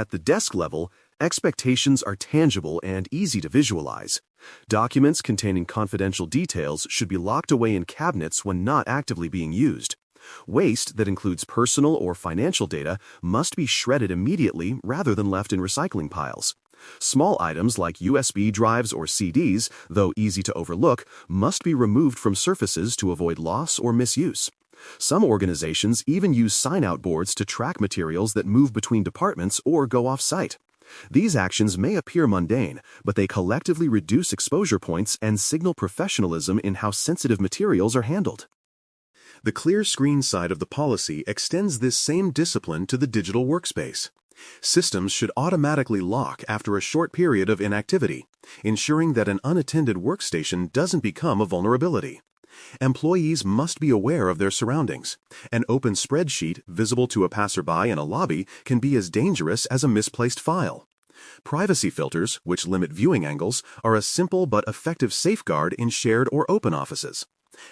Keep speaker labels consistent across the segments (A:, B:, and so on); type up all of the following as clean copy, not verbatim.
A: At the desk level, expectations are tangible and easy to visualize. Documents containing confidential details should be locked away in cabinets when not actively being used. Waste that includes personal or financial data must be shredded immediately rather than left in recycling piles. Small items like USB drives or CDs, though easy to overlook, must be removed from surfaces to avoid loss or misuse. Some organizations even use sign-out boards to track materials that move between departments or go off-site. These actions may appear mundane, but they collectively reduce exposure points and signal professionalism in how sensitive materials are handled. The clear screen side of the policy extends this same discipline to the digital workspace. Systems should automatically lock after a short period of inactivity, ensuring that an unattended workstation doesn't become a vulnerability. Employees must be aware of their surroundings. An open spreadsheet visible to a passerby in a lobby can be as dangerous as a misplaced file. Privacy filters, which limit viewing angles, are a simple but effective safeguard in shared or open offices.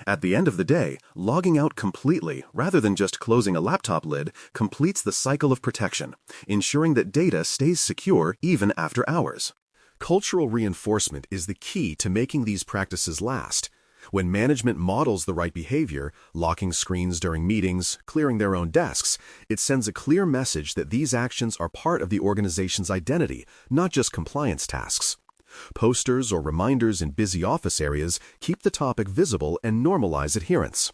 A: At the end of the day, logging out completely, rather than just closing a laptop lid, completes the cycle of protection, ensuring that data stays secure even after hours. Cultural reinforcement is the key to making these practices last. When management models the right behavior, locking screens during meetings, clearing their own desks, it sends a clear message that these actions are part of the organization's identity, not just compliance tasks. Posters or reminders in busy office areas keep the topic visible and normalize adherence.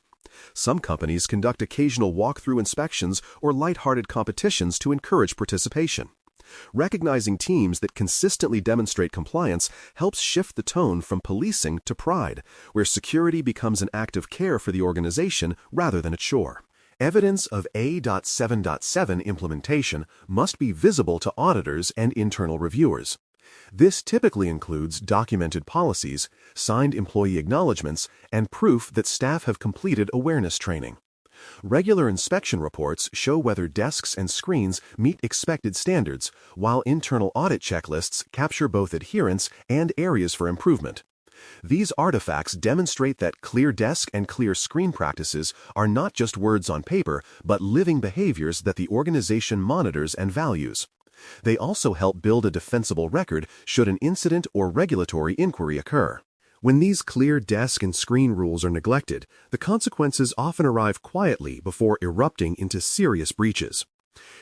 A: Some companies conduct occasional walkthrough inspections or lighthearted competitions to encourage participation. Recognizing teams that consistently demonstrate compliance helps shift the tone from policing to pride, where security becomes an act of care for the organization rather than a chore. Evidence of A.7.7 implementation must be visible to auditors and internal reviewers. This typically includes documented policies, signed employee acknowledgments, and proof that staff have completed awareness training. Regular inspection reports show whether desks and screens meet expected standards, while internal audit checklists capture both adherence and areas for improvement. These artifacts demonstrate that clear desk and clear screen practices are not just words on paper, but living behaviors that the organization monitors and values. They also help build a defensible record should an incident or regulatory inquiry occur. When these clear desk and screen rules are neglected, the consequences often arrive quietly before erupting into serious breaches.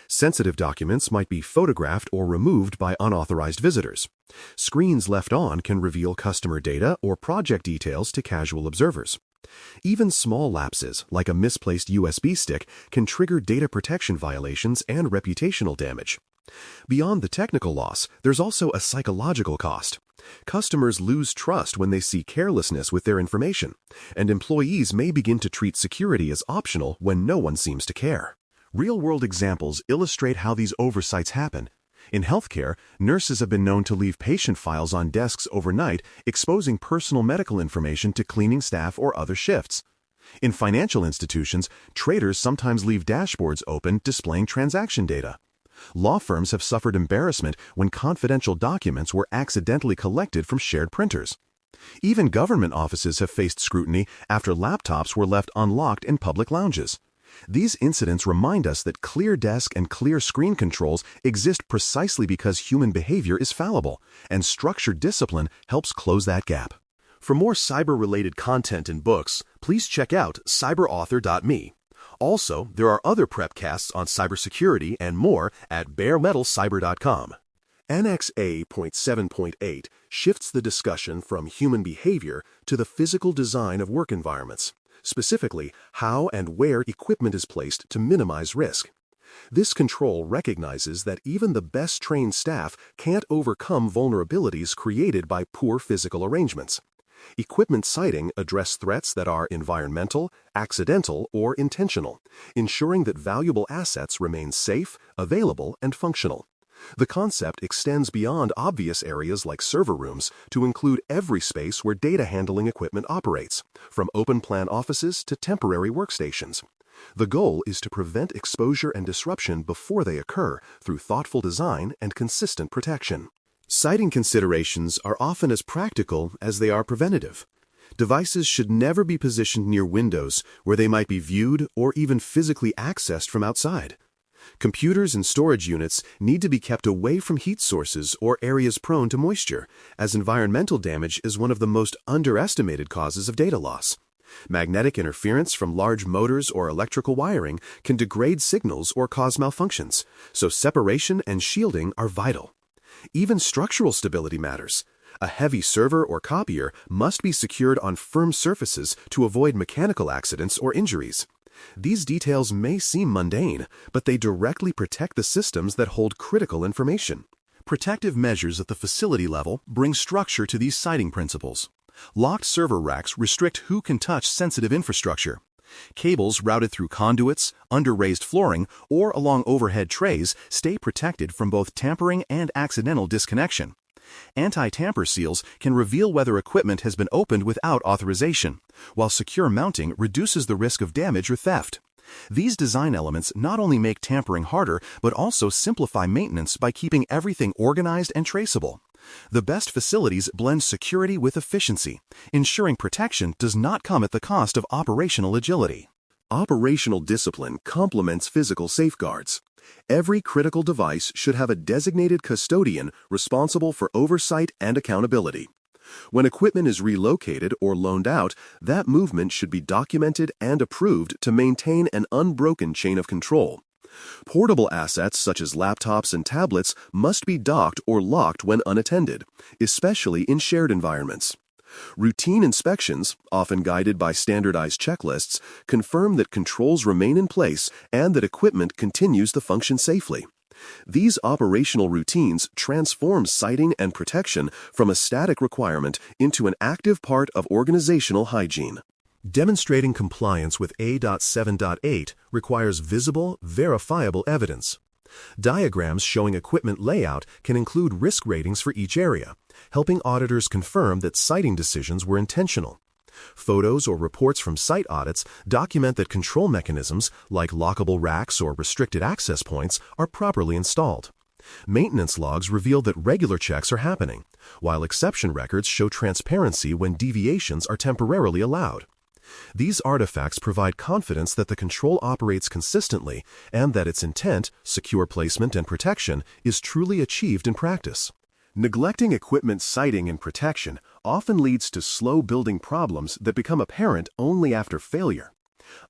A: Sensitive documents might be photographed or removed by unauthorized visitors. Screens left on can reveal customer data or project details to casual observers. Even small lapses, like a misplaced USB stick, can trigger data protection violations and reputational damage. Beyond the technical loss, there's also a psychological cost. Customers lose trust when they see carelessness with their information, and employees may begin to treat security as optional when no one seems to care. Real-world examples illustrate how these oversights happen. In healthcare, nurses have been known to leave patient files on desks overnight, exposing personal medical information to cleaning staff or other shifts. In financial institutions, traders sometimes leave dashboards open displaying transaction data. Law firms have suffered embarrassment when confidential documents were accidentally collected from shared printers. Even government offices have faced scrutiny after laptops were left unlocked in public lounges. These incidents remind us that clear desk and clear screen controls exist precisely because human behavior is fallible, and structured discipline helps close that gap. For more cyber-related content and books, please check out cyberauthor.me. Also, there are other prepcasts on cybersecurity and more at baremetalcyber.com. Annex A.7.8 shifts the discussion from human behavior to the physical design of work environments, specifically how and where equipment is placed to minimize risk. This control recognizes that even the best-trained staff can't overcome vulnerabilities created by poor physical arrangements. Equipment siting address threats that are environmental, accidental, or intentional, ensuring that valuable assets remain safe, available, and functional. The concept extends beyond obvious areas like server rooms to include every space where data handling equipment operates, from open-plan offices to temporary workstations. The goal is to prevent exposure and disruption before they occur through thoughtful design and consistent protection. Siting considerations are often as practical as they are preventative. Devices should never be positioned near windows where they might be viewed or even physically accessed from outside. Computers and storage units need to be kept away from heat sources or areas prone to moisture, as environmental damage is one of the most underestimated causes of data loss. Magnetic interference from large motors or electrical wiring can degrade signals or cause malfunctions, so separation and shielding are vital. Even structural stability matters. A heavy server or copier must be secured on firm surfaces to avoid mechanical accidents or injuries. These details may seem mundane, but they directly protect the systems that hold critical information. Protective measures at the facility level bring structure to these siting principles. Locked server racks restrict who can touch sensitive infrastructure. Cables routed through conduits, under raised flooring, or along overhead trays stay protected from both tampering and accidental disconnection. Anti-tamper seals can reveal whether equipment has been opened without authorization, while secure mounting reduces the risk of damage or theft. These design elements not only make tampering harder, but also simplify maintenance by keeping everything organized and traceable. The best facilities blend security with efficiency, ensuring protection does not come at the cost of operational agility. Operational discipline complements physical safeguards. Every critical device should have a designated custodian responsible for oversight and accountability. When equipment is relocated or loaned out, that movement should be documented and approved to maintain an unbroken chain of control. Portable assets such as laptops and tablets must be docked or locked when unattended, especially in shared environments. Routine inspections, often guided by standardized checklists, confirm that controls remain in place and that equipment continues to function safely. These operational routines transform siting and protection from a static requirement into an active part of organizational hygiene. Demonstrating compliance with A.7.8 requires visible, verifiable evidence. Diagrams showing equipment layout can include risk ratings for each area, helping auditors confirm that siting decisions were intentional. Photos or reports from site audits document that control mechanisms, like lockable racks or restricted access points, are properly installed. Maintenance logs reveal that regular checks are happening, while exception records show transparency when deviations are temporarily allowed. These artifacts provide confidence that the control operates consistently and that its intent, secure placement, and protection is truly achieved in practice. Neglecting equipment siting and protection often leads to slow building problems that become apparent only after failure.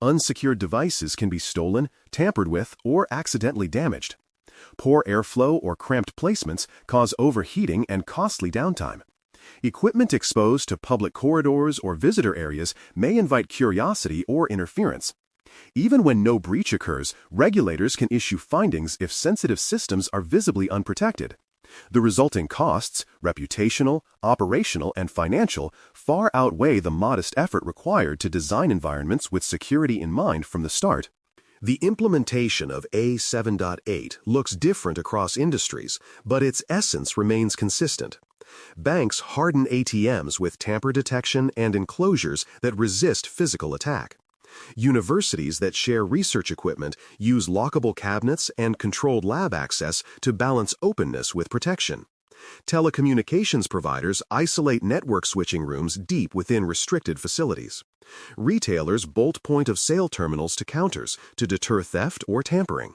A: Unsecured devices can be stolen, tampered with, or accidentally damaged. Poor airflow or cramped placements cause overheating and costly downtime. Equipment exposed to public corridors or visitor areas may invite curiosity or interference. Even when no breach occurs, regulators can issue findings if sensitive systems are visibly unprotected. The resulting costs, reputational, operational, and financial, far outweigh the modest effort required to design environments with security in mind from the start. The implementation of A.7.8 looks different across industries, but its essence remains consistent. Banks harden ATMs with tamper detection and enclosures that resist physical attack. Universities that share research equipment use lockable cabinets and controlled lab access to balance openness with protection. Telecommunications providers isolate network switching rooms deep within restricted facilities. Retailers bolt point-of-sale terminals to counters to deter theft or tampering.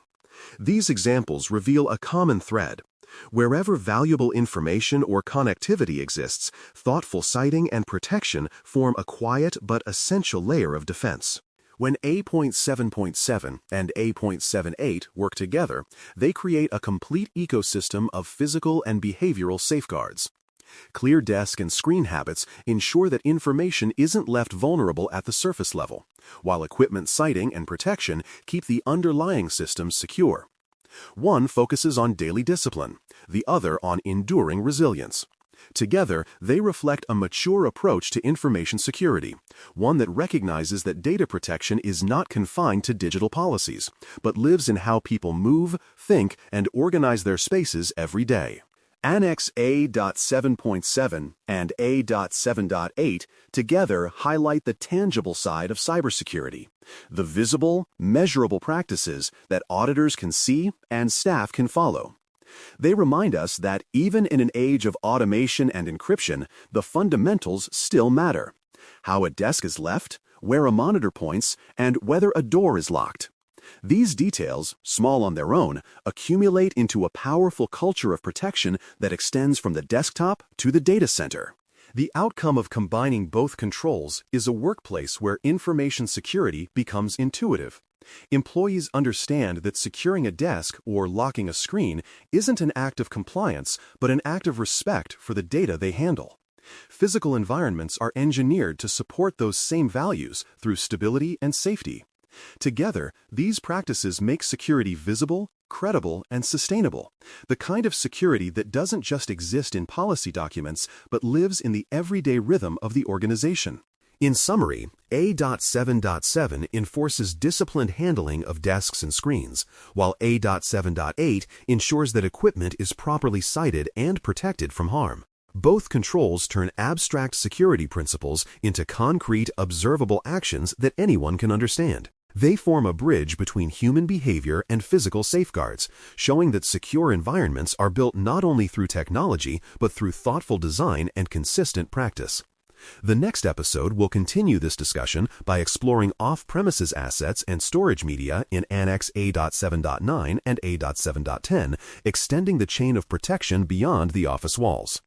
A: These examples reveal a common thread. Wherever valuable information or connectivity exists, thoughtful siting and protection form a quiet but essential layer of defense. When A.7.7 and A.7.8 work together, they create a complete ecosystem of physical and behavioral safeguards. Clear desk and screen habits ensure that information isn't left vulnerable at the surface level, while equipment siting and protection keep the underlying systems secure. One focuses on daily discipline, the other on enduring resilience. Together, they reflect a mature approach to information security, one that recognizes that data protection is not confined to digital policies, but lives in how people move, think, and organize their spaces every day. Annex A.7.7 and A.7.8 together highlight the tangible side of cybersecurity, the visible, measurable practices that auditors can see and staff can follow. They remind us that even in an age of automation and encryption, the fundamentals still matter: how a desk is left, where a monitor points, and whether a door is locked. These details, small on their own, accumulate into a powerful culture of protection that extends from the desktop to the data center. The outcome of combining both controls is a workplace where information security becomes intuitive. Employees understand that securing a desk or locking a screen isn't an act of compliance, but an act of respect for the data they handle. Physical environments are engineered to support those same values through stability and safety. Together, these practices make security visible, credible, and sustainable, the kind of security that doesn't just exist in policy documents, but lives in the everyday rhythm of the organization. In summary, A.7.7 enforces disciplined handling of desks and screens, while A.7.8 ensures that equipment is properly sited and protected from harm. Both controls turn abstract security principles into concrete, observable actions that anyone can understand. They form a bridge between human behavior and physical safeguards, showing that secure environments are built not only through technology, but through thoughtful design and consistent practice. The next episode will continue this discussion by exploring off-premises assets and storage media in Annex A.7.9 and A.7.10, extending the chain of protection beyond the office walls.